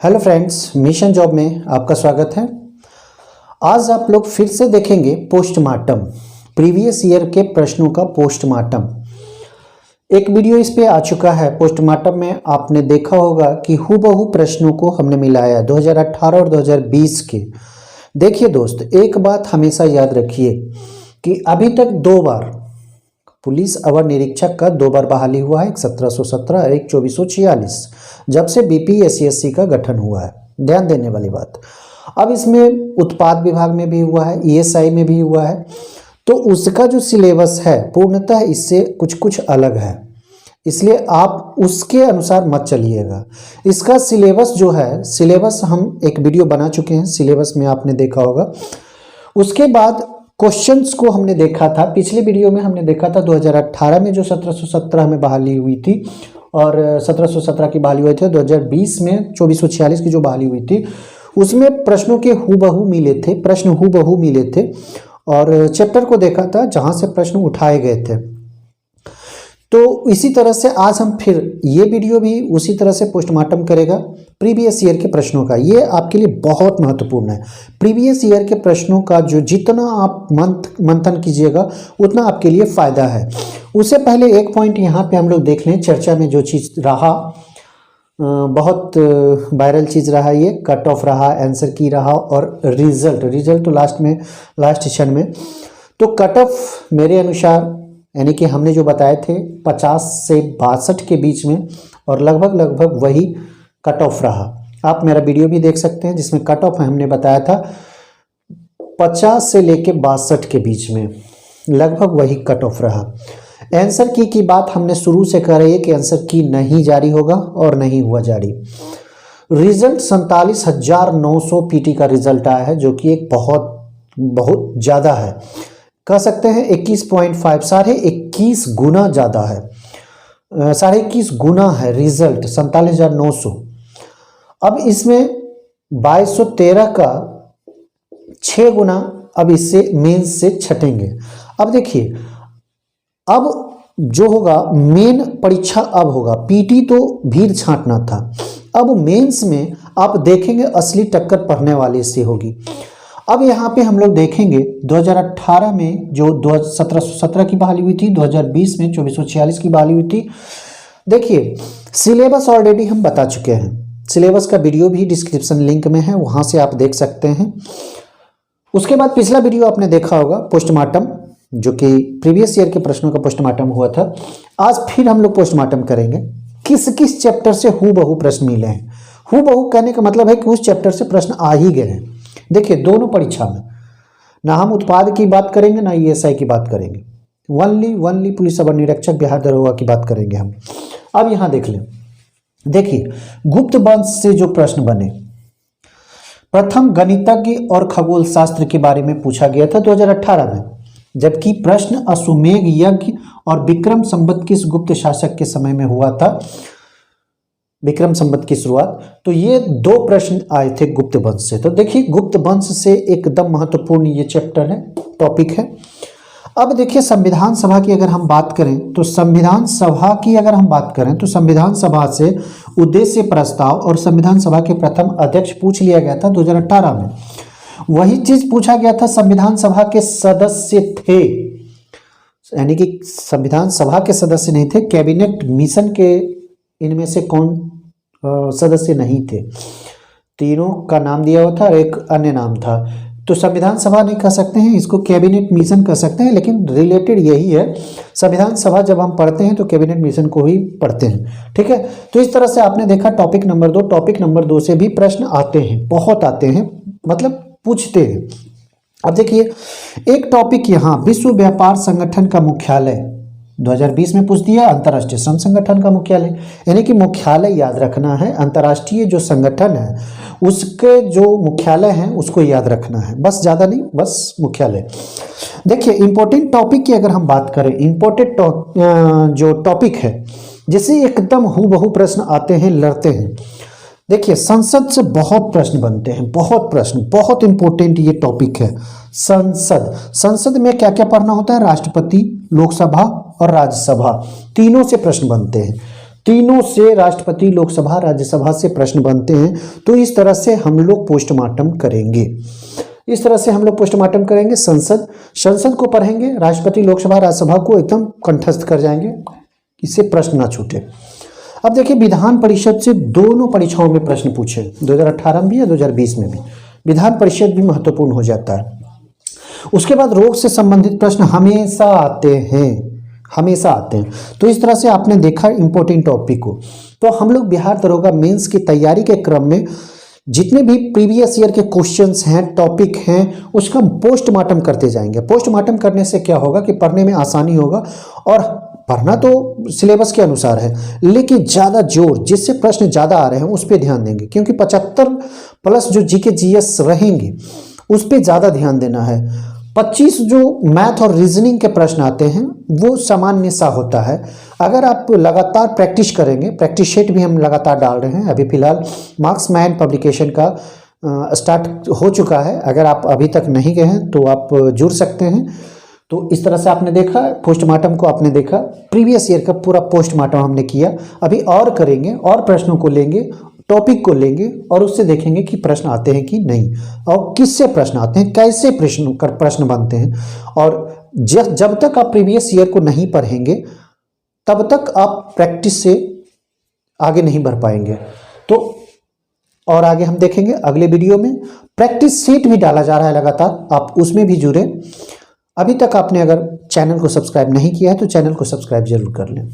Hello friends, mission job में आपका स्वागत है। आज आप लोग फिर से देखेंगे पोस्टमार्टम, प्रीवियस ईयर के प्रश्नों का पोस्टमार्टम। एक वीडियो इस पे आ चुका है। पोस्टमार्टम में आपने देखा होगा कि हूबहू प्रश्नों को हमने मिलाया 2018 और 2020 के। देखिए दोस्त, एक बात हमेशा याद रखिए कि अभी तक दो बार पुलिस अवर निरीक्षक का दो बार बहाली हुआ है, एक 1717 और एक 2446, जब से बीपीएससी का गठन हुआ है। ध्यान देने वाली बात। अब इसमें उत्पाद विभाग में भी हुआ है, ईएसआई में भी हुआ है, तो उसका जो सिलेबस है पूर्णतः इससे कुछ कुछ अलग है, इसलिए आप उसके अनुसार मत चलिएगा। इसका सिलेबस जो है, सिलेबस हम एक वीडियो बना चुके हैं, सिलेबस में आपने देखा होगा। उसके बाद क्वेश्चंस को हमने देखा था, पिछले वीडियो में हमने देखा था 2018 में जो 1717 में बहाली हुई थी और 1717 की बहाली हुई थी, 2020 में 2446 की जो बहाली हुई थी, उसमें प्रश्नों के हूबहू मिले थे, प्रश्न हूबहू मिले थे और चैप्टर को देखा था जहां से प्रश्न उठाए गए थे। तो इसी तरह से आज हम फिर ये वीडियो भी उसी तरह से पोस्टमार्टम करेगा प्रीवियस ईयर के प्रश्नों का। ये आपके लिए बहुत महत्वपूर्ण है। प्रीवियस ईयर के प्रश्नों का जो जितना आप मंथन कीजिएगा उतना आपके लिए फ़ायदा है। उससे पहले एक पॉइंट यहाँ पे हम लोग देख लें। चर्चा में जो चीज़ रहा, बहुत वायरल चीज़ रहा, ये कट ऑफ रहा, आंसर की रहा और रिजल्ट तो लास्ट क्षण में। तो कट ऑफ मेरे अनुसार, यानी कि हमने जो बताए थे 50 से 62 के बीच में, और लगभग वही कट ऑफ रहा। आप मेरा वीडियो भी देख सकते हैं जिसमें कट ऑफ हमने बताया था 50 से लेके 62 के बीच में, लगभग वही कट ऑफ रहा। आंसर की बात हमने शुरू से कर रही है कि आंसर की नहीं जारी होगा और नहीं हुआ जारी। रिजल्ट 47,900 पीटी का रिजल्ट आया है, जो कि एक बहुत ज़्यादा है, कह सकते हैं 21.5, 21.5 गुना ज़्यादा है, 21.5 गुना है रिजल्ट 47,900। अब इसमें 2213 का 6 गुना अब इससे मेंस से छटेंगे। अब देखिए, अब जो होगा मेन परीक्षा अब होगा, पीटी तो भीड़ छांटना था, अब मेंस में आप देखेंगे असली टक्कर पड़ने वाले से होगी। अब यहाँ पे हम लोग देखेंगे 2018 में जो 1717 की बहाली हुई थी, 2020 में 2446 की बहाली हुई थी। देखिए सिलेबस ऑलरेडी हम बता चुके हैं, सिलेबस का वीडियो भी डिस्क्रिप्शन लिंक में है, वहाँ से आप देख सकते हैं। उसके बाद पिछला वीडियो आपने देखा होगा पोस्टमार्टम, जो कि प्रीवियस ईयर के प्रश्नों का पोस्टमार्टम हुआ था। आज फिर हम लोग पोस्टमार्टम करेंगे। किस किस चैप्टर से हूबहू प्रश्न मिले हैं। हूबहू कहने का मतलब है कि उस चैप्टर से प्रश्न आ ही गए हैं। देखिए दोनों परीक्षा में ना हम उत्पाद की बात करेंगे ना ईएसआई की बात करेंगे, वनली पुलिस अवर निरीक्षक बिहार दरोगा की बात करेंगे हम। अब यहाँ देख लें, देखिए गुप्त वंश से जो प्रश्न बने, प्रथम गणितज्ञ और खगोल शास्त्र के बारे में पूछा गया था 2018 में, जबकि प्रश्न अश्वमेध यज्ञ और विक्रम संवत किस गुप्त शासक के समय में हुआ था, विक्रम संवत की शुरुआत। तो ये दो प्रश्न आए थे गुप्त वंश से। तो देखिए गुप्त वंश से एकदम महत्वपूर्ण ये चैप्टर है, टॉपिक है। अब देखिए संविधान सभा की अगर हम बात करें तो संविधान सभा की अगर हम बात करें तो संविधान सभा से उद्देश्य प्रस्ताव और संविधान सभा के प्रथम अध्यक्ष पूछ लिया गया था 2018 में। वही चीज पूछा गया था संविधान सभा के सदस्य थे, यानी कि संविधान सभा के सदस्य नहीं थे, कैबिनेट मिशन के इनमें से कौन सदस्य नहीं थे। तीनों का नाम दिया हुआ था और एक अन्य नाम था। तो संविधान सभा नहीं कह सकते हैं, इसको कैबिनेट मिशन कह सकते हैं, लेकिन रिलेटेड यही है। संविधान सभा जब हम पढ़ते हैं तो कैबिनेट मिशन को ही पढ़ते हैं, ठीक है। तो इस तरह से आपने देखा टॉपिक नंबर 2, टॉपिक नंबर 2 से भी प्रश्न आते हैं, बहुत आते हैं, मतलब पूछते हैं। अब देखिए एक टॉपिक यहाँ, विश्व व्यापार संगठन का मुख्यालय 2020 में पूछ दिया, अंतर्राष्ट्रीय श्रम संगठन का मुख्यालय, यानी कि मुख्यालय याद रखना है। अंतर्राष्ट्रीय जो संगठन है उसके जो मुख्यालय हैं उसको याद रखना है, बस ज़्यादा नहीं, बस मुख्यालय। देखिए इंपॉर्टेंट टॉपिक की अगर हम बात करें, इंपॉर्टेंट जो टॉपिक है जिसे एकदम हूबहू प्रश्न आते हैं, लड़ते हैं। देखिए संसद से बहुत प्रश्न बनते हैं, बहुत प्रश्न, बहुत इंपॉर्टेंट ये टॉपिक है। संसद में क्या क्या पढ़ना होता है, राष्ट्रपति, लोकसभा और राज्यसभा, तीनों से प्रश्न बनते हैं। तीनों से राष्ट्रपति, लोकसभा, राज्यसभा से प्रश्न बनते हैं। तो इस तरह से हम लोग पोस्टमार्टम करेंगे। इस तरह से हम लोग पोस्टमार्टम करेंगे। संसद को पढ़ेंगे, राष्ट्रपति, लोकसभा, राज्यसभा को एकदम कंठस्थ कर जाएंगे, इससे प्रश्न ना छूटे। अब देखिए, विधान परिषद से दोनों परीक्षाओं में प्रश्न पूछे, 2018 में भी या 2020 में भी। विधान परिषद भी महत्वपूर्ण हो जाता है। उसके बाद रोग से संबंधित प्रश्न हमेशा आते हैं, हमेशा आते हैं। तो इस तरह से आपने देखा इंपॉर्टेंट टॉपिक को। तो हम लोग बिहार दरोगा मेंस की तैयारी के क्रम में जितने भी प्रीवियस ईयर के क्वेश्चंस हैं, टॉपिक हैं, उसका पोस्टमार्टम करते जाएंगे। पोस्टमार्टम करने से क्या होगा कि पढ़ने में आसानी होगा, और पढ़ना तो सिलेबस के अनुसार है, लेकिन ज़्यादा जोर जिससे प्रश्न ज़्यादा आ रहे हैं उस पर ध्यान देंगे, क्योंकि 75+ जो जीके जीएस रहेंगे उस पर ज़्यादा ध्यान देना है। 25 जो मैथ और रीजनिंग के प्रश्न आते हैं वो सामान्य सा होता है। अगर आप लगातार प्रैक्टिस करेंगे, प्रैक्टिस शीट भी हम लगातार डाल रहे हैं। अभी फिलहाल मार्क्स मैन पब्लिकेशन का स्टार्ट हो चुका है। अगर आप अभी तक नहीं गए हैं तो आप जुड़ सकते हैं। तो इस तरह से आपने देखा, पोस्टमार्टम को आपने देखा, प्रीवियस ईयर का पूरा पोस्टमार्टम हमने किया। अभी और करेंगे, और प्रश्नों को लेंगे, टॉपिक को लेंगे, और उससे देखेंगे कि प्रश्न आते हैं कि नहीं, और किससे प्रश्न आते हैं, कैसे प्रश्न बनते हैं। और जब तक आप प्रीवियस ईयर को नहीं पढ़ेंगे तब तक आप प्रैक्टिस से आगे नहीं बढ़ पाएंगे। तो और आगे हम देखेंगे अगले वीडियो में। प्रैक्टिस शीट भी डाला जा रहा है लगातार, आप उसमें भी जुड़े। अभी तक आपने अगर चैनल को सब्सक्राइब नहीं किया है तो चैनल को सब्सक्राइब जरूर कर लें।